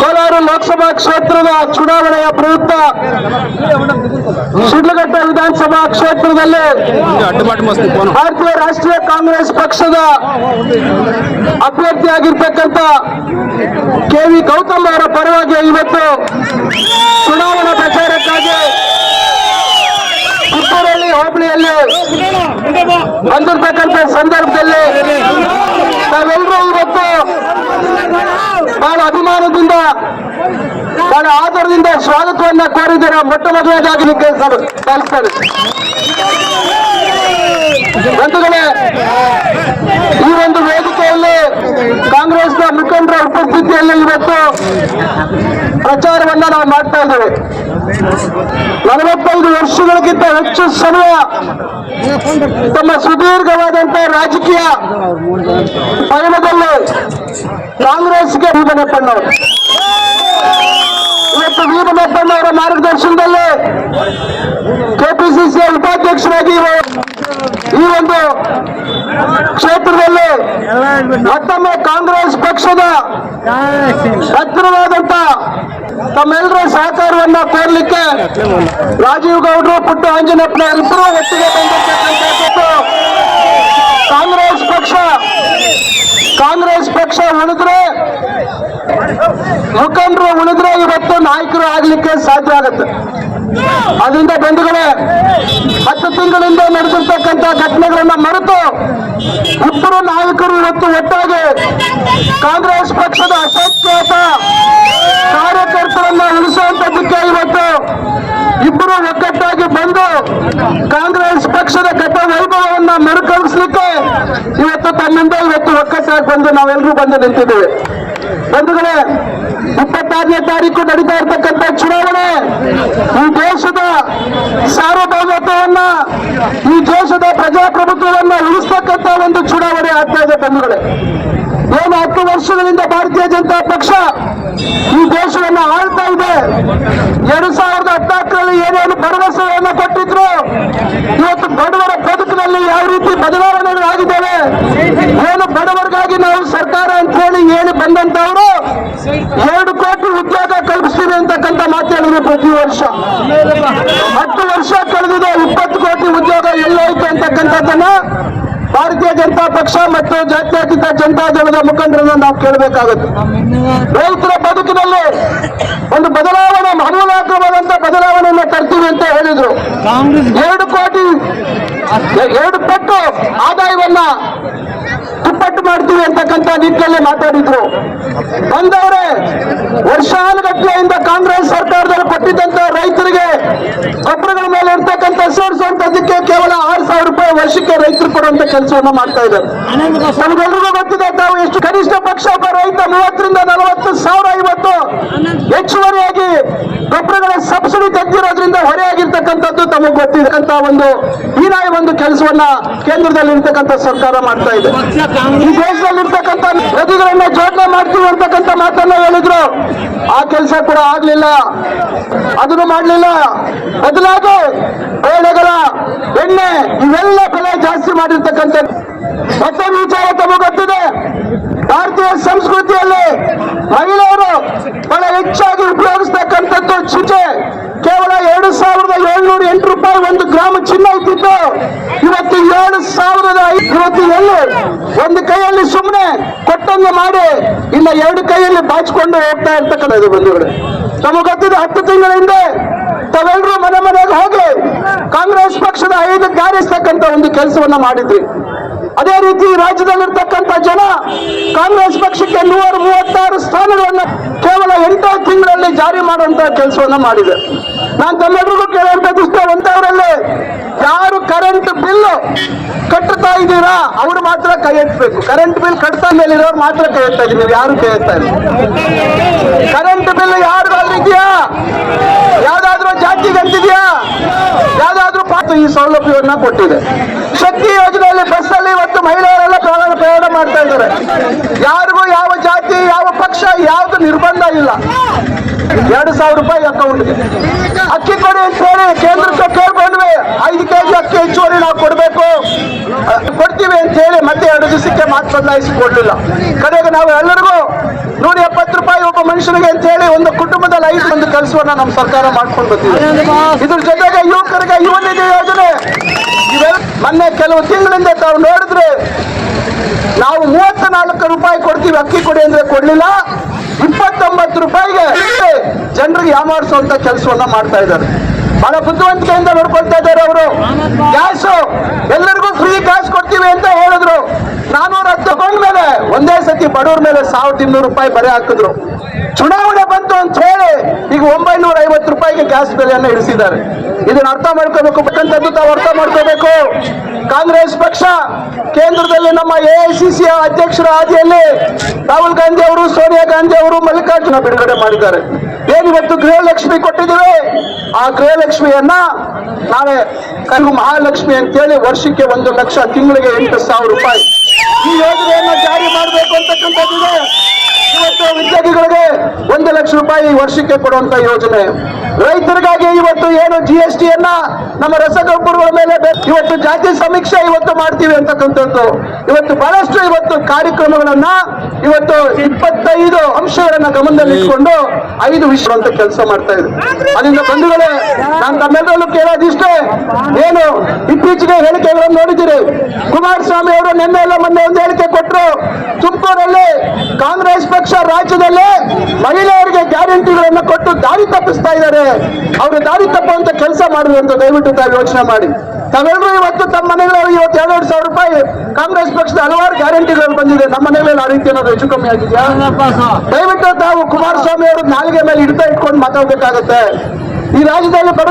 ಕೋಲಾರ ಲೋಕಸಭಾ ಕ್ಷೇತ್ರದ ಚುನಾವಣೆಯ ಪ್ರಯುಕ್ತ ಶಿಡ್ಲಘಟ್ಟ ವಿಧಾನಸಭಾ ಕ್ಷೇತ್ರದಲ್ಲಿ ಭಾರತೀಯ ರಾಷ್ಟ್ರೀಯ ಕಾಂಗ್ರೆಸ್ ಪಕ್ಷದ ಅಭ್ಯರ್ಥಿಯಾಗಿರ್ತಕ್ಕಂಥ ಕೆ.ವಿ. ಗೌತಮ್ ಅವರ ಪರವಾಗಿ ಇವತ್ತು ಚುನಾವಣಾ ಪ್ರಚಾರಕ್ಕಾಗಿ ಪುತ್ತೂರಲ್ಲಿ ಹೋಬಳಿಯಲ್ಲಿ ಬಂದಿರತಕ್ಕಂಥ ಸಂದರ್ಭದಲ್ಲಿ ನಾವೆಲ್ಲರೂ ಇವತ್ತು ಬಹಳ ಅಭಿಮಾನದಿಂದ ಬಹಳ ಆದರದಿಂದ ಸ್ವಾಗತವನ್ನ ಕೋರಿದ್ದೀರಾ. ಮೊಟ್ಟ ಮೊದಲನೇದಾಗಿ ಕಲಿಸ್ತಾರೆ ಬಂಧುಗಳೇ, ಈ ಒಂದು ವೇದಿಕೆಯಲ್ಲಿ ಕಾಂಗ್ರೆಸ್ನ ಮುಖಂಡರ ಉಪಸ್ಥಿತಿಯಲ್ಲಿ ಇವತ್ತು ಪ್ರಚಾರವನ್ನ ನಾವು ಮಾಡ್ತಾ ಇದ್ದೇವೆ. 45 ವರ್ಷಗಳಿಗಿಂತ ಹೆಚ್ಚು ಸಮಯ ತಮ್ಮ ಸುದೀರ್ಘವಾದಂತಹ ರಾಜಕೀಯ ಪಯಣದಲ್ಲಿ ಕಾಂಗ್ರೆಸ್ಗೆ ವೀರಪ್ಪಣ್ಣವರು ಇವತ್ತು ವೀರಪ್ಪಣ್ಣವರ ಮಾರ್ಗದರ್ಶನದಲ್ಲಿ ಕೆಪಿಸಿಸಿ ಉಪಾಧ್ಯಕ್ಷರಾಗಿ ಈ ಒಂದು ಕ್ಷೇತ್ರದಲ್ಲಿ ಮತ್ತೊಮ್ಮೆ ಕಾಂಗ್ರೆಸ್ ಪಕ್ಷದ ಹತ್ತಿರವಾದಂತ ತಮ್ಮೆಲ್ಲರ ಸಹಕಾರವನ್ನ ಕೋರ್ಲಿಕ್ಕೆ ರಾಜೀವ್ ಗೌಡ್ರು, ಪುಟ್ಟು ಆಂಜನೇಯಪ್ಪನವರಿಬ್ಬರು ಒಟ್ಟಿಗೆ ಬಂದಿರ್ತಕ್ಕಂಥದ್ದು. ಕಾಂಗ್ರೆಸ್ ಪಕ್ಷ ಉಳಿದ್ರೆ, ಮುಖಂಡರು ಉಳಿದ್ರೆ ಇವತ್ತು ನಾಯಕರು ಆಗ್ಲಿಕ್ಕೆ ಸಾಧ್ಯ ಆಗುತ್ತೆ. ಅದರಿಂದ ಬಂಧುಗಳೇ, 10 ತಿಂಗಳಿಂದ ನಡೆದಿರ್ತಕ್ಕಂಥ ಘಟನೆಗಳನ್ನ ಮರೆತು ಇಬ್ಬರು ನಾಯಕರು ಇವತ್ತು ಒಟ್ಟಾಗಿ ಕಾಂಗ್ರೆಸ್ ಪಕ್ಷದ ಅಸಂಖ್ಯಾತ ಕಾರ್ಯಕರ್ತರನ್ನ ಉಳಿಸುವಂತದ್ದಕ್ಕೆ ಇವತ್ತು ಇಬ್ಬರು ಒಗ್ಗಟ್ಟಾಗಿ ಬಂದು ಕಾಂಗ್ರೆಸ್ ಪಕ್ಷದ ಗತ ವೈಭವವನ್ನ ಮರುಕಳಿಸಲಿಕ್ಕೆ ಇವತ್ತು ತನ್ನಿಂದ ಇವತ್ತು ಒಗ್ಗಟ್ಟಾಗಿ ಬಂದು ನಾವೆಲ್ಲರೂ ಬಂದು ನಿಂತಿದ್ದೇವೆ. ಬಂಧುಗಳೇ, 26ನೇ ತಾರೀಕು ನಡೀತಾ ಇರ್ತಕ್ಕಂಥ ಚುನಾವಣೆ ಈ ದೇಶದ ಸಾರ್ವಭೌಮತ್ವವನ್ನ, ಈ ದೇಶದ ಪ್ರಜಾಪ್ರಭುತ್ವವನ್ನ ಉಳಿಸ್ತಕ್ಕಂಥ ಒಂದು ಚುನಾವಣೆ ಆಗ್ತಾ ಇದೆ. ಬಂಧುಗಳೇ, ಏನು 10 ವರ್ಷಗಳಿಂದ ಭಾರತೀಯ ಜನತಾ ಪಕ್ಷ ಈ ದೇಶವನ್ನ ಆಳ್ತಾ ಇದೆ. 2014ರಲ್ಲಿ ಏನೇನು ಭರವಸೆಯನ್ನು ಕೊಟ್ಟಿದ್ರು, ಇವತ್ತು ಬಡವರ ಬದುಕಿನಲ್ಲಿ ಯಾವ ರೀತಿ ಬದಲಾವಣೆಗಳಾಗಿದ್ದಾವೆ, ಏನು ಬಡವರಿಗಾಗಿ ನಾವು ಸರ್ಕಾರ ಅಂತ ಹೇಳಿ ಏನು ಬಂದಂತವರು 2 ಕೋಟಿ ಉದ್ಯೋಗ ಕಲ್ಪಿಸ್ತೀವಿ ಅಂತಕ್ಕಂಥ ಮಾತಾಡಿದ್ರು. ಪ್ರತಿ ವರ್ಷ 10 ವರ್ಷ ಕಳೆದಿದೆ, 20 ಕೋಟಿ ಉದ್ಯೋಗ ಎಲ್ಲೋಯ್ತು ಅಂತಕ್ಕಂಥದ್ದನ್ನ ಭಾರತೀಯ ಜನತಾ ಪಕ್ಷ ಮತ್ತು ಜಾತ್ಯತೀತ ಜನತಾದಳದ ಮುಖಂಡರನ್ನ ನಾವು ಕೇಳಬೇಕಾಗುತ್ತೆ. ರೈತರ ಬದುಕಿನಲ್ಲಿ ಒಂದು ಬದಲಾವಣೆ, ಆಮೂಲಾಗ್ರವಾದಂತ ಬದಲಾವಣೆಯನ್ನ ತರ್ತೀವಿ ಅಂತ ಹೇಳಿದ್ರು. 2 ಕೋಟಿ 2 ಪಟ್ಟು ಆದಾಯವನ್ನ ದುಪ್ಪಟ್ಟು ಮಾಡ್ತೀವಿ ಅಂತಕ್ಕಂಥ ನಿಟ್ಟಿನಲ್ಲಿ ಮಾತಾಡಿದ್ರು. ಬಂದವರೇ, ವರ್ಷಾನುಗಟ್ಟಲೆಯಿಂದ ಕಾಂಗ್ರೆಸ್ ಸರ್ಕಾರದಲ್ಲಿ ಕೊಟ್ಟಿದ್ದಂತ ರೈತರಿಗೆ ಗೊಬ್ಬರಗಳ ಮೇಲೆ ಇರ್ತಕ್ಕಂಥ ಸೇರಿಸುವಂತದ್ದಕ್ಕೆ ಕೇವಲ 6,000 ರೂಪಾಯಿ ವರ್ಷಕ್ಕೆ ರೈತರು ಕೊಡುವಂತ ಕೆಲಸವನ್ನ ಮಾಡ್ತಾ ಇದ್ದಾರೆ. ನಮಗೆಲ್ರಿಗೂ ಗೊತ್ತಿದೆ, ತಾವು ಎಷ್ಟು ಕನಿಷ್ಠ ಪಕ್ಷ ಒಬ್ಬ ರೈತ 30ರಿಂದ 40 ಸಾವಿರ ಇವತ್ತು ಹೆಚ್ಚುವರಿಯಾಗಿ ಗೊಬ್ಬರಗಳ ಸಬ್ಸಿಡಿ ತೆಗೆದಿರೋದ್ರಿಂದ ಹೊರೆಯಾಗಿರ್ತಕ್ಕಂಥದ್ದು ತಮಗೆ ಗೊತ್ತಿರತಕ್ಕಂಥ ಒಂದು ಹೀನಾಯ ಒಂದು ಕೆಲಸವನ್ನ ಕೇಂದ್ರದಲ್ಲಿ ಇರ್ತಕ್ಕಂಥ ಸರ್ಕಾರ ಮಾಡ್ತಾ ಇದೆ. ಈ ದೇಶದಲ್ಲಿರ್ತಕ್ಕಂಥ ನದಿಗಳನ್ನ ಜೋಡಣೆ ಮಾಡ್ತೀವಿ ಅಂತಕ್ಕಂಥ ಮಾತನ್ನ ಹೇಳಿದ್ರು. ಆ ಕೆಲಸ ಕೂಡ ಆಗ್ಲಿಲ್ಲ, ಅದನ್ನು ಮಾಡಲಿಲ್ಲ. ಬದಲಾಗಿ ಬೇಳೆಗಳ ಎಣ್ಣೆ ಇವೆಲ್ಲ ಬೆಲೆ ಜಾಸ್ತಿ ಮಾಡಿರ್ತಕ್ಕಂಥ ಮತ್ತೊಂದು ವಿಚಾರ ತಮಗೆ ಗೊತ್ತಿದೆ. ಭಾರತೀಯ ಸಂಸ್ಕೃತಿಯಲ್ಲಿ ಮಹಿಳೆಯರು ಬಹಳ ಹೆಚ್ಚಾಗಿ ಉಪಯೋಗಿಸ್ತಕ್ಕಂಥದ್ದು ಚಿಚೆ. ಕೇವಲ 2,708 ರೂಪಾಯಿ 1 ಗ್ರಾಮ್ ಚಿನ್ನ ಇಟ್ಟಿದ್ದು ಇವತ್ತು 7,000 ಇವತ್ತು ಎಲ್ಲಿ ಒಂದು ಕೈಯಲ್ಲಿ ಸುಮ್ಮನೆ ಕೊಟ್ಟಂಗೆ ಮಾಡಿ ಇನ್ನು 2 ಕೈಯಲ್ಲಿ ಬಾಚಿಕೊಂಡು ಹೋಗ್ತಾ ಇರ್ತಕ್ಕಂಥದ್ದು. ಬಂಧುಗಳು, ತಮಗೆ ಗೊತ್ತಿದೆ, 10 ತಿಂಗಳ ಹಿಂದೆ ತಾವೆಲ್ಲರೂ ಮನೆ ಮನೆಗೆ ಹೋಗಿ ಕಾಂಗ್ರೆಸ್ ಪಕ್ಷದ 5 ಗಾರಿಸ್ತಕ್ಕಂಥ ಒಂದು ಕೆಲಸವನ್ನ ಮಾಡಿದ್ವಿ. ಅದೇ ರೀತಿ ರಾಜ್ಯದಲ್ಲಿರ್ತಕ್ಕಂಥ ಜನ ಕಾಂಗ್ರೆಸ್ ಪಕ್ಷಕ್ಕೆ 136 ಸ್ಥಾನಗಳನ್ನ ಕೇವಲ 8 ತಿಂಗಳಲ್ಲಿ ಜಾರಿ ಮಾಡುವಂತಹ ಕೆಲಸವನ್ನ ಮಾಡಿದೆ. ನಾನು ತಮ್ಮೆಲ್ಲರಿಗೂ ಕೇಳುವಂತದ್ದು ಇಷ್ಟ, ಅಂತವರಲ್ಲಿ ಯಾರು ಕರೆಂಟ್ ಬಿಲ್ ಕಟ್ಟುತ್ತಾ ಇದ್ದೀರಾ ಅವರು ಮಾತ್ರ ಕೈ ಎತ್ತಬೇಕು. ಕರೆಂಟ್ ಬಿಲ್ ಕಟ್ತಾ ಮೇಲಿರೋರು ಮಾತ್ರ ಕೈ ಎತ್ತಾ ಇದ್ದೀವಿ, ನೀವು ಯಾರು ಕೈ ಎತ್ತಾ ಇಲ್ಲ. ಕರೆಂಟ್ ಬಿಲ್ ಯಾರಿಗಾದ್ರೂ ಇದೆಯಾ? ಯಾವ್ದಾದ್ರು ಜಾತಿಗೆ ಅಂತಿದೆಯಾ? ಯಾವ್ದಾದ್ರು ಈ ಸೌಲಭ್ಯವನ್ನ ಕೊಟ್ಟಿದೆ. ಶಕ್ತಿ ಯೋಜನೆಯಲ್ಲಿ ಬಸ್ಸಲ್ಲಿ ಇವತ್ತು ಮಹಿಳೆಯರೆಲ್ಲ ಪ್ರಯಾಣ ಮಾಡ್ತಾ ಇದ್ದಾರೆ. ಯಾರಿಗೂ ಯಾವ ಜಾತಿ, ಯಾವ ಪಕ್ಷ, ಯಾವ್ದು ನಿರ್ಬಂಧ ಇಲ್ಲ. 2,000 ರೂಪಾಯಿ ಅಕೌಂಟ್ಗೆ ಅಕ್ಕಿ ಮಾಡಿ ಅಂತ ಹೇಳಿ ಕೇಂದ್ರಕ್ಕೆ ಕೇಳ್ಕೊಂಡ್ವಿ. 5 ಕೆಜಿ ಅಕ್ಕಿ ಹೆಚ್ಚುವರಿ ನಾವು ಕೊಡ್ಬೇಕು ಕೊಡ್ತೀವಿ ಅಂತ ಹೇಳಿ ಮತ್ತೆ 2 ದಿವಸಕ್ಕೆ ಮಾತು ಬದಲಾಯಿಸಿ ಕೊಡ್ಲಿಲ್ಲ. ಕಡೆಗೆ ನಾವು ಎಲ್ಲರಿಗೂ 170 ರೂಪಾಯಿ ಒಬ್ಬ ಮನುಷ್ಯನಿಗೆ ಅಂತ ಹೇಳಿ ಒಂದು ಕುಟುಂಬದಲ್ಲಿ 5 ಒಂದು ಕೆಲಸವನ್ನ ನಮ್ಮ ಸರ್ಕಾರ ಮಾಡ್ಕೊಂಡು ಬಂದಿದೆ. ಇದ್ರ ಜೊತೆಗೆ ಯುವಕರಿಗೆ ಯುವ ನಿಧಿ ಯೋಜನೆ ಮೊನ್ನೆ ಕೆಲವು ತಿಂಗಳಿಂದ ತಾವು ನೋಡಿದ್ರೆ ನಾವು 34 ರೂಪಾಯಿ ಕೊಡ್ತೀವಿ ಅಕ್ಕಿ ಕೊಡಿ ಅಂದ್ರೆ ಕೊಡ್ಲಿಲ್ಲ. 29 ರೂಪಾಯಿಗೆ ಜನರಿಗೆ ಯಾಮಾರಿಸುವಂತ ಕೆಲಸವನ್ನ ಮಾಡ್ತಾ ಇದ್ದಾರೆ. ಬಹಳ ಬುದ್ಧಿವಂತಿಕೆಯಿಂದ ನೋಡ್ಕೊಳ್ತಾ ಇದ್ದಾರೆ ಅವರು. ಗ್ಯಾಸ್ ಎಲ್ಲರಿಗೂ ಫ್ರೀ ಗ್ಯಾಸ್ ಕೊಡ್ತೀವಿ ಅಂತ ಹೇಳಿದ್ರು. 410 ತಗೊಂಡ್ಮೇಲೆ ಒಂದೇ ಸತಿ ಬಡವ್ರ ಮೇಲೆ 1200 ರೂಪಾಯಿ ಬರೆ ಹಾಕಿದ್ರು. ಚುನಾವಣೆ ಬಂತು ಅಂತ ಹೇಳಿ ಈಗ 950 ರೂಪಾಯಿಗೆ ಗ್ಯಾಸ್ ಬೆಲೆಯನ್ನು ಇಳಿಸಿದ್ದಾರೆ. ಇದನ್ನ ಅರ್ಥ ಮಾಡ್ಕೋಬೇಕು ಬೇಕಂತದ್ದು ತಾವು ಅರ್ಥ ಮಾಡ್ಕೋಬೇಕು. ಕಾಂಗ್ರೆಸ್ ಪಕ್ಷ ಕೇಂದ್ರದಲ್ಲಿ ನಮ್ಮ AICC ಅಧ್ಯಕ್ಷರ ಹಾದಿಯಲ್ಲಿ ರಾಹುಲ್ ಗಾಂಧಿ ಅವರು, ಸೋನಿಯಾ ಗಾಂಧಿ ಅವರು ಮಲ್ಲಿಕಾರ್ಜುನ ಬಿಡುಗಡೆ ಮಾಡಿದ್ದಾರೆ. ಏನಿವತ್ತು ಗೃಹಲಕ್ಷ್ಮಿ ಕೊಟ್ಟಿದ್ದೀವಿ, ಆ ಗೃಹಲಕ್ಷ್ಮಿಯನ್ನ ನಾವೇ ಕಲ್ಲು ಮಹಾಲಕ್ಷ್ಮಿ ಅಂತೇಳಿ ವರ್ಷಕ್ಕೆ 1 ಲಕ್ಷ, ತಿಂಗಳಿಗೆ 8,000 ರೂಪಾಯಿ ಈ ಯೋಜನೆಯನ್ನ ಜಾರಿ ಮಾಡಬೇಕು ಅಂತಕ್ಕಂಥದ್ದಿದೆ. ಇವತ್ತು ವಿದ್ಯಾರ್ಥಿಗಳಿಗೆ 1 ಲಕ್ಷ ರೂಪಾಯಿ ವರ್ಷಕ್ಕೆ ಕೊಡುವಂತ ಯೋಜನೆ. ರೈತರಿಗಾಗಿ ಇವತ್ತು ಏನು GST ಯನ್ನ ನಮ್ಮ ರಸಗೊಬ್ಬರಗಳ ಮೇಲೆ ಇವತ್ತು ಜಾತಿ ಸಮೀಕ್ಷೆ ಇವತ್ತು ಮಾಡ್ತೀವಿ ಅಂತಕ್ಕಂಥದ್ದು. ಇವತ್ತು ಬಹಳಷ್ಟು ಇವತ್ತು ಕಾರ್ಯಕ್ರಮಗಳನ್ನ ಇವತ್ತು 25 ಅಂಶಗಳನ್ನ ಗಮನದಲ್ಲಿ ಇಟ್ಕೊಂಡು 5 ವಿಷಯ ಅಂತ ಕೆಲಸ ಮಾಡ್ತಾ ಇದೆ. ಅದರಿಂದ ಬಂಧುಗಳೇ, ನಾನು ತಮ್ಮೆಲ್ಲರಲ್ಲೂ ಕೇಳೋದಿಷ್ಟೇ, ಏನು ಇತ್ತೀಚೆಗೆ ಹೇಳಿಕೆಗಳನ್ನು ನೋಡಿದ್ದೀರಿ. ಕುಮಾರಸ್ವಾಮಿ ಅವರು ನಿನ್ನೆ ಎಲ್ಲ ಮೊನ್ನೆ ಒಂದು ಹೇಳಿಕೆ ಕೊಟ್ಟರು. ತುಮಕೂರಲ್ಲಿ ಕಾಂಗ್ರೆಸ್ ಪಕ್ಷ ರಾಜ್ಯದಲ್ಲಿ ಮಹಿಳೆಯರಿಗೆ ಗ್ಯಾರಂಟಿಗಳನ್ನು ಕೊಟ್ಟು ದಾರಿ ತಪ್ಪಿಸ್ತಾ ಇದ್ದಾರೆ. ಅವರು ದಾರಿ ತಪ್ಪುವಂತ ಕೆಲಸ ಮಾಡಿದ್ರು ಅಂತ ದಯವಿಟ್ಟು ತಾವು ಯೋಚನೆ ಮಾಡಿ. ತಾವೆಲ್ಲರೂ ಇವತ್ತು ತಮ್ಮ ಮನೆಗಳಲ್ಲಿ ಇವತ್ತು 2,000 ರೂಪಾಯಿ ಕಾಂಗ್ರೆಸ್ ಪಕ್ಷದ ಹಲವಾರು ಗ್ಯಾರಂಟಿಗಳು ಬಂದಿದೆ. ನಮ್ಮ ಮನೆಗಳಲ್ಲಿ ಆ ರೀತಿ ಏನಾದ್ರು ಹೆಚ್ಚು ಕಮ್ಮಿ ಆಗಿದೆಯಾ? ದಯವಿಟ್ಟು ತಾವು ಕುಮಾರಸ್ವಾಮಿ ಅವರು ನಾಲಿಗೆ ಮೇಲೆ ಇಟ್ಕೊಂಡು ಮಾತಾಡ್ಬೇಕಾಗತ್ತೆ. ಈ ರಾಜ್ಯದಲ್ಲಿ ಬಡ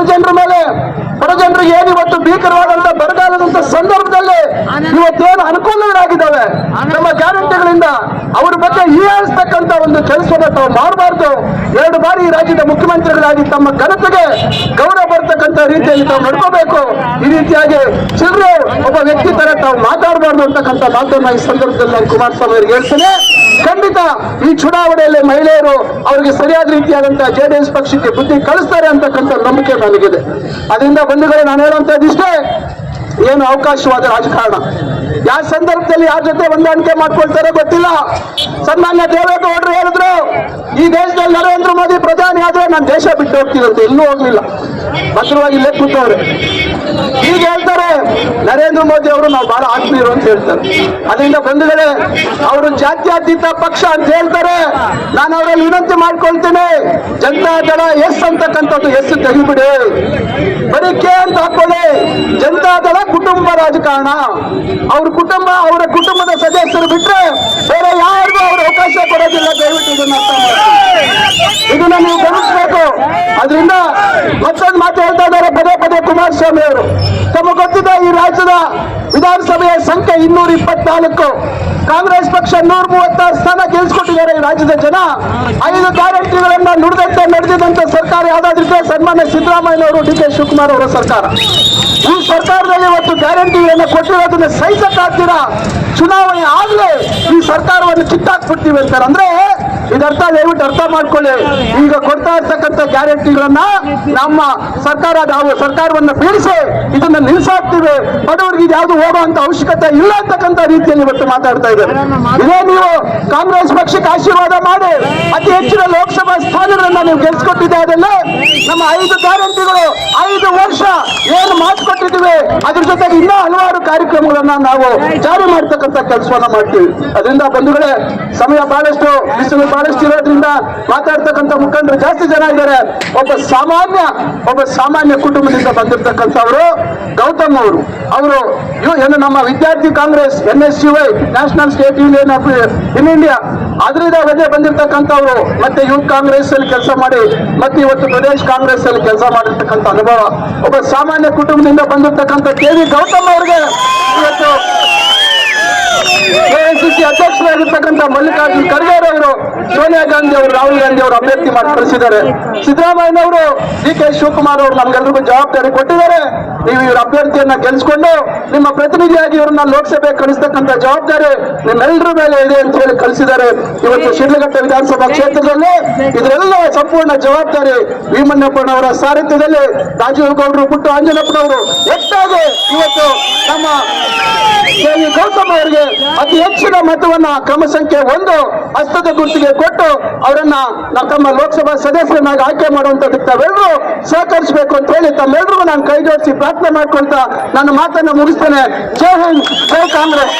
ಜನರಿಗೆ ಏನಿವತ್ತು ಭೀಕರವಾದಂತ ಬರಗಾಲದಂತ ಸಂದರ್ಭದಲ್ಲಿ ಇವತ್ತೇನು ಅನುಕೂಲಗಳಾಗಿದ್ದಾವೆ ನಮ್ಮ ಗ್ಯಾರಂಟಿಗಳಿಂದ, ಅವ್ರ ಬಗ್ಗೆ ಹೀಯಾಳಿಸ್ತಕ್ಕಂಥ ಒಂದು ಕೆಲಸವನ್ನು ತಾವು ಮಾಡಬಾರ್ದು. 2 ಬಾರಿ ಈ ರಾಜ್ಯದ ಮುಖ್ಯಮಂತ್ರಿಗಳಾಗಿ ತಮ್ಮ ಘನತೆಗೆ ಗೌರವ ಬರ್ತಕ್ಕಂಥ ರೀತಿಯಲ್ಲಿ ತಾವು ನಡ್ಕೋಬೇಕು. ಈ ರೀತಿಯಾಗಿ ಚಿಲ್ಲರೆ ಒಬ್ಬ ವ್ಯಕ್ತಿ ತರ ತಾವು ಮಾತಾಡಬಾರ್ದು ಅಂತಕ್ಕಂಥ ಮಾತನ್ನ ಈ ಸಂದರ್ಭದಲ್ಲಿ ನಾನು ಕುಮಾರಸ್ವಾಮಿ ಅವರಿಗೆ ಹೇಳ್ತೇನೆ. ಖಂಡಿತ ಈ ಚುನಾವಣೆಯಲ್ಲಿ ಮಹಿಳೆಯರು ಅವರಿಗೆ ಸರಿಯಾದ ರೀತಿಯಾದಂತಹ JDS ಪಕ್ಷಕ್ಕೆ ಬುದ್ಧಿ ಕಳಿಸ್ತಾರೆ ಅಂತಕ್ಕಂಥ ನಂಬಿಕೆ ನನಗಿದೆ. ಅದರಿಂದ ಬಂಧುಗಳೇ, ನಾನು ಹೇಳುವಂತದ್ದಿಷ್ಟೇ, ಏನು ಅವಕಾಶವಾದ ರಾಜಕಾರಣ ಯಾವ ಸಂದರ್ಭದಲ್ಲಿ ಯಾರ ಜೊತೆ ಹೊಂದಾಣಿಕೆ ಮಾಡ್ಕೊಳ್ತಾರೆ ಗೊತ್ತಿಲ್ಲ. ಸನ್ಮಾನ್ಯ ದೇವೇಗೌಡರು ಹೇಳಿದ್ರು, ಈ ದೇಶದಲ್ಲಿ ನರೇಂದ್ರ ಮೋದಿ ಪ್ರಧಾನಿ ಆದ್ರೆ ನಾನು ದೇಶ ಬಿಟ್ಟು ಹೋಗ್ತೀನಂತೆ. ಎಲ್ಲೂ ಹೋಗ್ಲಿಲ್ಲ, ಭದ್ರವಾಗಿ ಇಲ್ಲೇ ಕೂತವ್ರೆ. ಈಗ ಹೇಳ್ತಾರೆ ನರೇಂದ್ರ ಮೋದಿ ಅವರು ನಾವು ಬಹಳ ಆತ್ಮೀಯರು ಅಂತ ಹೇಳ್ತಾರೆ. ಅದರಿಂದ ಬಂಧುಗಳೇ, ಅವರು ಜಾತ್ಯತೀತ ಪಕ್ಷ ಅಂತ ಹೇಳ್ತಾರೆ. ನಾನು ಅವರಲ್ಲಿ ವಿನಂತಿ ಮಾಡ್ಕೊಳ್ತೇನೆ, ಜನತಾದಳ ಎಸ್ ಅಂತಕ್ಕಂಥದ್ದು ಎಸ್ ತೆಗಿಬಿಡಿ, ಬರೀ ಕೆ ಅಂತ ಹಾಕೊಳ್ಳಿ. ಜನತಾದಳ ಕುಟುಂಬ ರಾಜಕಾರಣ, ಅವ್ರ ಕುಟುಂಬ, ಅವರ ಕುಟುಂಬದ ಸದಸ್ಯರು ಬಿಟ್ರೆ ಬೇರೆ ಯಾರಿಗೂ ಅವರು ಅವಕಾಶ ಕೊಡೋದಿಲ್ಲ. ದಯವಿಟ್ಟು ಇದನ್ನ ನೀವು ಗಮನಿಸಬೇಕು. ಅದರಿಂದ ಮತ್ತೊಂದು ಮಾತು ಹೇಳ್ತಾ ಇದ್ದಾರೆ ಪದೇ ಕುಮಾರಸ್ವಾಮಿ ಅವರು. ತಮಗೆ ಗೊತ್ತಿದೆ, ಈ ರಾಜ್ಯದ ವಿಧಾನಸಭೆಯ ಸಂಖ್ಯೆ 224. ಕಾಂಗ್ರೆಸ್ ಪಕ್ಷ 136 ಸ್ಥಾನ ಗೆಲ್ಸ್ಕೊಟ್ಟಿದ್ದಾರೆ ಈ ರಾಜ್ಯದ ಜನ. 5 ಗ್ಯಾರಂಟಿಗಳನ್ನ ನುಡಿದಂತೆ ನಡೆದಿದ್ದಂತ ಸರ್ಕಾರ ಯಾವ್ದಾದ್ರಿದ್ರೆ ಸನ್ಮಾನ್ಯ ಸಿದ್ದರಾಮಯ್ಯನವರು, DK ಶಿವಕುಮಾರ್ ಅವರ ಸರ್ಕಾರ. ಈ ಸರ್ಕಾರದಲ್ಲಿ ಇವತ್ತು ಗ್ಯಾರಂಟಿಗಳನ್ನ ಕೊಟ್ಟಿರೋದನ್ನ ಸಹಿಸಕ್ಕಾಗ್ತೀರಾ? ಚುನಾವಣೆ ಆಗ್ಲೇ ಈ ಸರ್ಕಾರವನ್ನು ಕಿತ್ತಾಕ್ಬಿಡ್ತೀವಿ ಅಂತಾರೆ. ಅಂದ್ರೆ ಇದರ್ಥ ದಯವಿಟ್ಟು ಅರ್ಥ ಮಾಡ್ಕೊಳ್ಳಿ. ಈಗ ಕೊಡ್ತಾ ಇರ್ತಕ್ಕಂಥ ಗ್ಯಾರಂಟಿಗಳನ್ನ ನಮ್ಮ ಸರ್ಕಾರವನ್ನ ಬೀಳಿಸಿ ಇದನ್ನ ನಿಲ್ಸಾಕ್ತಿವಿ, ಬಡವರಿಗೆ ಯಾವ್ದು ಹೋಗುವಂತ ಅವಶ್ಯಕತೆ ಇಲ್ಲ ಅಂತಕ್ಕಂಥ ರೀತಿಯಲ್ಲಿ ಇವತ್ತು ಮಾತಾಡ್ತಾ ಇದ್ದಾರೆ. ಇದೇ ನೀವು ಕಾಂಗ್ರೆಸ್ ಪಕ್ಷಕ್ಕೆ ಆಶೀರ್ವಾದ ಮಾಡಿ ಅತಿ ಹೆಚ್ಚಿನ ಲೋಕಸಭಾ ಸ್ಥಾನಗಳನ್ನ ನೀವು ಗೆಲ್ಸ್ಕೊಟ್ಟಿದ್ದಾರಲ್ಲ. ನಮ್ಮ 5 ಗ್ಯಾರಂಟಿಗಳು 5 ವರ್ಷ ಏನು ಮಾತು ಕೊಟ್ಟಿದ್ದೀವಿ, ಅದ್ರ ಜೊತೆಗೆ ಇನ್ನೂ ಹಲವಾರು ಕಾರ್ಯಕ್ರಮಗಳನ್ನ ನಾವು ಜಾರಿ ಮಾಡ್ತಕ್ಕಂಥ ಕೆಲಸವನ್ನ ಮಾಡ್ತೀವಿ. ಅದರಿಂದ ಬಂಧುಗಳೇ, ಸಮಯ ಬಹಳಷ್ಟು, ಬಿಸಿಲು ಬಹಳಷ್ಟು ಇರೋದ್ರಿಂದ ಮಾತಾಡ್ತಕ್ಕಂಥ ಮುಖಂಡರು ಜಾಸ್ತಿ ಜನ ಇದ್ದಾರೆ. ಒಬ್ಬ ಸಾಮಾನ್ಯ ಕುಟುಂಬದಿಂದ ಬಂದಿರತಕ್ಕಂಥವರು ಗೌತಮ್ ಅವರು ಏನು ನಮ್ಮ ವಿದ್ಯಾರ್ಥಿ Congress NSUI, national state union of in India, ಅದರಿಂದ ಬಂದಿರತಕ್ಕಂಥವ್ರು. ಮತ್ತೆ ಯೂತ್ ಕಾಂಗ್ರೆಸ್ ಅಲ್ಲಿ ಕೆಲಸ ಮಾಡಿ ಮತ್ತೆ ಇವತ್ತು ಪ್ರದೇಶ್ ಕಾಂಗ್ರೆಸ್ ಅಲ್ಲಿ ಕೆಲಸ ಮಾಡಿರ್ತಕ್ಕಂಥ ಅನುಭವ. ಒಬ್ಬ ಸಾಮಾನ್ಯ ಕುಟುಂಬದಿಂದ ಬಂದಿರತಕ್ಕಂಥ KV ಗೌತಮ್ ಅವರಿಗೆ ಇವತ್ತು ಎಐಸಿಸಿ ಅಧ್ಯಕ್ಷರಾಗಿರ್ತಕ್ಕಂಥ ಮಲ್ಲಿಕಾರ್ಜುನ್ ಖರ್ಗೆ ಅವರು ಸೋನಿಯಾ ಗಾಂಧಿ ಅವರು ರಾಹುಲ್ ಗಾಂಧಿ ಅವರು ಅಭ್ಯರ್ಥಿ ಮಾಡಿ ಕಳಿಸಿದ್ದಾರೆ. ಸಿದ್ದರಾಮಯ್ಯನವರು DK ಶಿವಕುಮಾರ್ ಅವರು ನಮ್ಗೆಲ್ರಿಗೂ ಜವಾಬ್ದಾರಿ ಕೊಟ್ಟಿದ್ದಾರೆ. ನೀವು ಇವ್ರ ಅಭ್ಯರ್ಥಿಯನ್ನ ಗೆಲ್ಸ್ಕೊಂಡು ನಿಮ್ಮ ಪ್ರತಿನಿಧಿಯಾಗಿ ಇವ್ರನ್ನ ಲೋಕಸಭೆ ಕಳಿಸ್ತಕ್ಕಂಥ ಜವಾಬ್ದಾರಿ ನಿಮ್ಮೆಲ್ಲರ ಮೇಲೆ ಇದೆ ಅಂತ ಹೇಳಿ ಕಳಿಸಿದ್ದಾರೆ. ಇವತ್ತು ಶಿಡ್ಲಘಟ್ಟ ವಿಧಾನಸಭಾ ಕ್ಷೇತ್ರದಲ್ಲಿ ಇದರೆಲ್ಲ ಸಂಪೂರ್ಣ ಜವಾಬ್ದಾರಿ ಭೀಮಣ್ಣಪ್ಪನವರ ಸಾರಥ್ಯದಲ್ಲಿ ರಾಜೀವ್ ಗೌಡರು ಪುಟ್ಟು ಅಂಜನಪ್ಪನವರು ಒಟ್ಟಾಗಿ ಇವತ್ತು ನಮ್ಮ KV ಗೌತಮ್ ಅವರಿಗೆ ಅತಿ ಹೆಚ್ಚಿನ ಮತವನ್ನ ಕ್ರಮ ಸಂಖ್ಯೆ 1 ಹಸ್ತದ ಗುರುತಿಗೆ ಕೊಟ್ಟು ಅವರನ್ನ ತಮ್ಮ ಲೋಕಸಭಾ ಸದಸ್ಯರನ್ನಾಗಿ ಆಯ್ಕೆ ಮಾಡುವಂತದಕ್ಕೆ ತಾವೆಲ್ಲರೂ ಸಹಕರಿಸಬೇಕು ಅಂತ ಹೇಳಿ ತಮ್ಮೆಲ್ಲರಿಗೂ ನಾನು ಕೈ ಜೋಡಿಸಿ ಪ್ರಾರ್ಥನೆ ಮಾಡ್ಕೊಂತ ನನ್ನ ಮಾತನ್ನು ಮುಗಿಸ್ತೇನೆ. ಜೈ ಹಿಂದ್, ಜೈ ಕಾಂಗ್ರೆಸ್.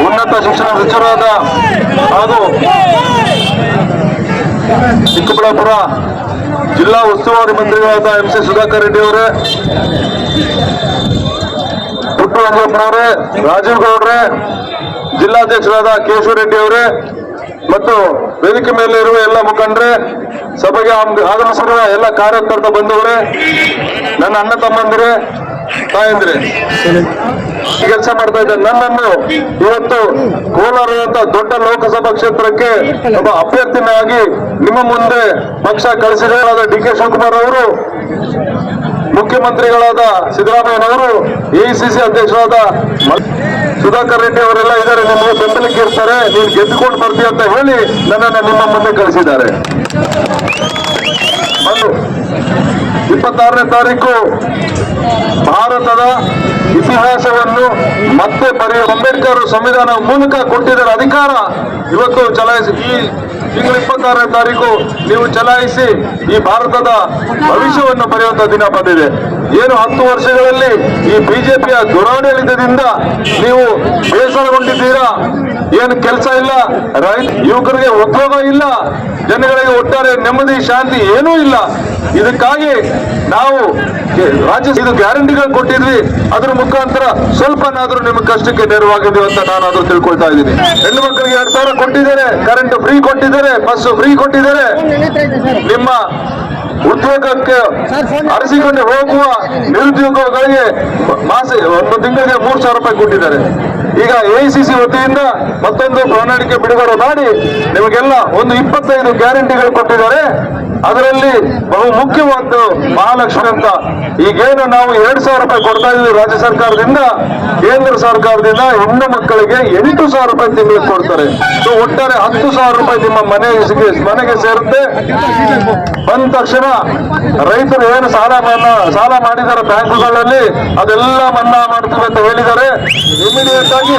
ಉನ್ನತ ಶಿಕ್ಷಣ ಸಚಿವರಾದ ಹಾಗೂ ಚಿಕ್ಕಬಳ್ಳಾಪುರ ಜಿಲ್ಲಾ ಉಸ್ತುವಾರಿ ಮಂತ್ರಿಗಳಾದ MC ಸುಧಾಕರ್ ರೆಡ್ಡಿ ಅವರೇ, ಪುಟ್ಟು ಅಂಜಪ್ಪನವರೇ, ರಾಜೀವ್ ಗೌಡ್ರೆ, ಜಿಲ್ಲಾಧ್ಯಕ್ಷರಾದ ಕೇಶವ ರೆಡ್ಡಿ ಅವರೇ ಮತ್ತು ವೇದಿಕೆ ಮೇಲೆ ಇರುವ ಎಲ್ಲ ಮುಖಂಡರೇ, ಸಭೆಗೆ ಆಗಮಿಸಿರುವ ಎಲ್ಲ ಕಾರ್ಯಕರ್ತ ಬಂಧುಗಳೇ, ನನ್ನ ಅಣ್ಣ ತಮ್ಮಂದಿರೇ, ತಾಯಂದ್ರೆ ಕೆಲಸ ಮಾಡ್ತಾ ಇದ್ದ ನನ್ನನ್ನು ಇವತ್ತು ಕೋಲಾರದಂತ ದೊಡ್ಡ ಲೋಕಸಭಾ ಕ್ಷೇತ್ರಕ್ಕೆ ಒಬ್ಬ ಅಭ್ಯರ್ಥಿನಾಗಿ ನಿಮ್ಮ ಮುಂದೆ ಪಕ್ಷ ಕಳಿಸಿದ DK ಶಿವಕುಮಾರ್ ಅವರು, ಮುಖ್ಯಮಂತ್ರಿಗಳಾದ ಸಿದ್ದರಾಮಯ್ಯನವರು, AICC ಅಧ್ಯಕ್ಷರಾದ ಸುಧಾಕರ್ ರೆಡ್ಡಿ ಅವರೆಲ್ಲ ಇದ್ದಾರೆ. ನಿಮಗೆ ಬೆಂಬಲಕ್ಕೆ ಇರ್ತಾರೆ, ನೀವು ಗೆದ್ದುಕೊಂಡು ಬರ್ತೀವಿ ಅಂತ ಹೇಳಿ ನನ್ನನ್ನು ನಿಮ್ಮ ಮುಂದೆ ಕಳಿಸಿದ್ದಾರೆ. 26ನೇ ತಾರೀಕು ಭಾರತದ ಇತಿಹಾಸವನ್ನು ಮತ್ತೆ ಬರೆಯುವ ಅಂಬೇಡ್ಕರ್ ಸಂವಿಧಾನ ಮೂಲಕ ಕೊಟ್ಟಿದ್ದರ ಅಧಿಕಾರ ಇವತ್ತು ಚಲಾಯಿಸಿ, ಈ ತಿಂಗಳ 26ನೇ ತಾರೀಕು ನೀವು ಚಲಾಯಿಸಿ ಈ ಭಾರತದ ಭವಿಷ್ಯವನ್ನು ಬರೆಯುವಂತ ದಿನ ಬಂದಿದೆ. ಏನು 10 ವರ್ಷಗಳಲ್ಲಿ ಈ ಬಿಜೆಪಿಯ ದುರಾಡಳಿತದಿಂದ ನೀವು ಬೇಸರಗೊಂಡಿದ್ದೀರಾ, ಏನು ಕೆಲಸ ಇಲ್ಲ, ಯುವಕರಿಗೆ ಉದ್ಯೋಗ ಇಲ್ಲ, ಜನಗಳಿಗೆ ಒಟ್ಟಾರೆ ನೆಮ್ಮದಿ ಶಾಂತಿ ಏನೂ ಇಲ್ಲ. ಇದಕ್ಕಾಗಿ ನಾವು ಇದು ಗ್ಯಾರಂಟಿಗಳು ಕೊಟ್ಟಿದ್ವಿ, ಅದ್ರ ಮುಖಾಂತರ ಸ್ವಲ್ಪನಾದ್ರೂ ನಿಮ್ಮ ಕಷ್ಟಕ್ಕೆ ನೆರವಾಗಿದ್ವಿ ಅಂತ ನಾನಾದ್ರೂ ತಿಳ್ಕೊಳ್ತಾ ಇದ್ದೀನಿ. ಹೆಣ್ಣು ಮಕ್ಕಳಿಗೆ 2000 ಕೊಟ್ಟಿದ್ದಾರೆ, ಕರೆಂಟ್ ಫ್ರೀ ಕೊಟ್ಟಿದ್ದಾರೆ, ಬಸ್ ಫ್ರೀ ಕೊಟ್ಟಿದ್ದಾರೆ. ನಿಮ್ಮ ಉದ್ಯೋಗಕ್ಕೆ ಅರಸಿಕೊಂಡು ಹೋಗುವ ನಿರುದ್ಯೋಗಿಗಳಿಗೆ ಒಂದು ತಿಂಗಳಿಗೆ 3000 ರೂಪಾಯಿ ಕೊಟ್ಟಿದ್ದಾರೆ. ಈಗ AICC ವತಿಯಿಂದ ಮತ್ತೊಂದು ಪ್ರಣಾಳಿಕೆ ಬಿಡುಗಡೆ ಮಾಡಿ ನಿಮಗೆಲ್ಲ ಒಂದು 25 ಗ್ಯಾರಂಟಿಗಳು ಕೊಟ್ಟಿದ್ದಾರೆ. ಅದರಲ್ಲಿ ಬಹು ಮುಖ್ಯವಾದ ಮಹಾಲಕ್ಷ್ಮಿ ಅಂತ ಈಗೇನು ನಾವು 2000 ರೂಪಾಯಿ ಕೊಡ್ತಾ ಇದ್ದೀವಿ ರಾಜ್ಯ ಸರ್ಕಾರದಿಂದ, ಕೇಂದ್ರ ಸರ್ಕಾರದಿಂದ ಹೆಣ್ಣು ಮಕ್ಕಳಿಗೆ 8000 ರೂಪಾಯಿ ತಿಂಗಳಿಗೆ ಕೊಡ್ತಾರೆ. ಸೊ ಒಟ್ಟಾರೆ 10,000 ರೂಪಾಯಿ ನಿಮ್ಮ ಮನೆಗೆ ಸೇರುತ್ತೆ. ಬಂದ ತಕ್ಷಣ ರೈತರು ಏನು ಸಾಲ ಮಾಡಿದ್ದಾರೆ ಬ್ಯಾಂಕುಗಳಲ್ಲಿ ಅದೆಲ್ಲ ಮನ್ನಾ ಮಾಡ್ತೀವಿ ಅಂತ ಹೇಳಿದ್ದಾರೆ. ಇಮಿಡಿಯೇಟ್ ಆಗಿ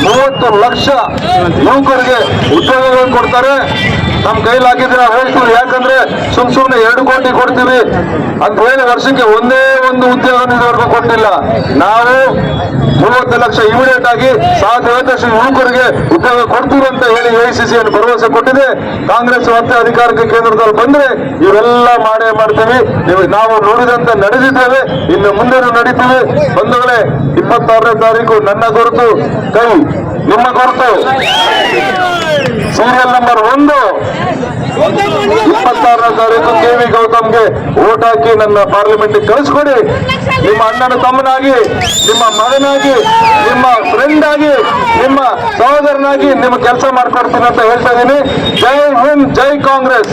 30 ಲಕ್ಷ ಯುವಕರಿಗೆ ಉದ್ಯೋಗಗಳನ್ನು ಕೊಡ್ತಾರೆ. ನಮ್ ಕೈಲಾಗಿದ್ರೆ ನಾವು ಹೇಳ್ತೀವಿ. ಯಾಕಂದ್ರೆ ಸುಮ್ನೆ 2 ಕೋಟಿ ಕೊಡ್ತೀವಿ ಅಂತ ಹೇಳಿ ವರ್ಷಕ್ಕೆ ಒಂದೇ ಒಂದು ಉದ್ಯೋಗ ಇದುವರೆಗೂ ಕೊಟ್ಟಿಲ್ಲ. ನಾವು 30 ಲಕ್ಷ ಇಮಿಡಿಯೇಟ್ ಆಗಿ 1,50 ಲಕ್ಷ ಯುವಕರಿಗೆ ಉದ್ಯೋಗ ಕೊಡ್ತೀವಿ ಅಂತ ಹೇಳಿ AICC ಭರವಸೆ ಕೊಟ್ಟಿದೆ. ಕಾಂಗ್ರೆಸ್ ಮತ್ತೆ ಅಧಿಕಾರಕ್ಕೆ ಕೇಂದ್ರದಲ್ಲಿ ಬಂದ್ರೆ ಇವೆಲ್ಲ ಮಾಡೇ ಮಾಡ್ತೀವಿ. ನಾವು ನುಡಿದಂತೆ ನಡೆದಿದ್ದೇವೆ, ಇನ್ನು ಮುಂದೆನೂ ನಡೀತೀವಿ. ಬಂಧುಗಳೇ, 26ನೇ ತಾರೀಕು ನನ್ನ ಗುರುತು ಕೈ, ನಿಮ್ಮ ಗುರುತು ಸೀರಿಯಲ್ ನಂಬರ್ 1. 26ನೇ ತಾರೀಕು KV ಗೌತಮ್ಗೆ ವೋಟ್ ಹಾಕಿ ನನ್ನ ಪಾರ್ಲಿಮೆಂಟ್ ಕಳಿಸ್ಕೊಡಿ. ನಿಮ್ಮ ಅಣ್ಣನ ತಮ್ಮನಾಗಿ, ನಿಮ್ಮ ಮಗನಾಗಿ, ನಿಮ್ಮ ಫ್ರೆಂಡ್ ಆಗಿ, ನಿಮ್ಮ ಸಹೋದರನಾಗಿ ನಿಮ್ಮ ಕೆಲಸ ಮಾಡ್ಕೊಡ್ತೀನಿ ಅಂತ ಹೇಳ್ತಾ ಇದ್ದೀನಿ. ಜೈ ಹಿಂದ್, ಜೈ ಕಾಂಗ್ರೆಸ್.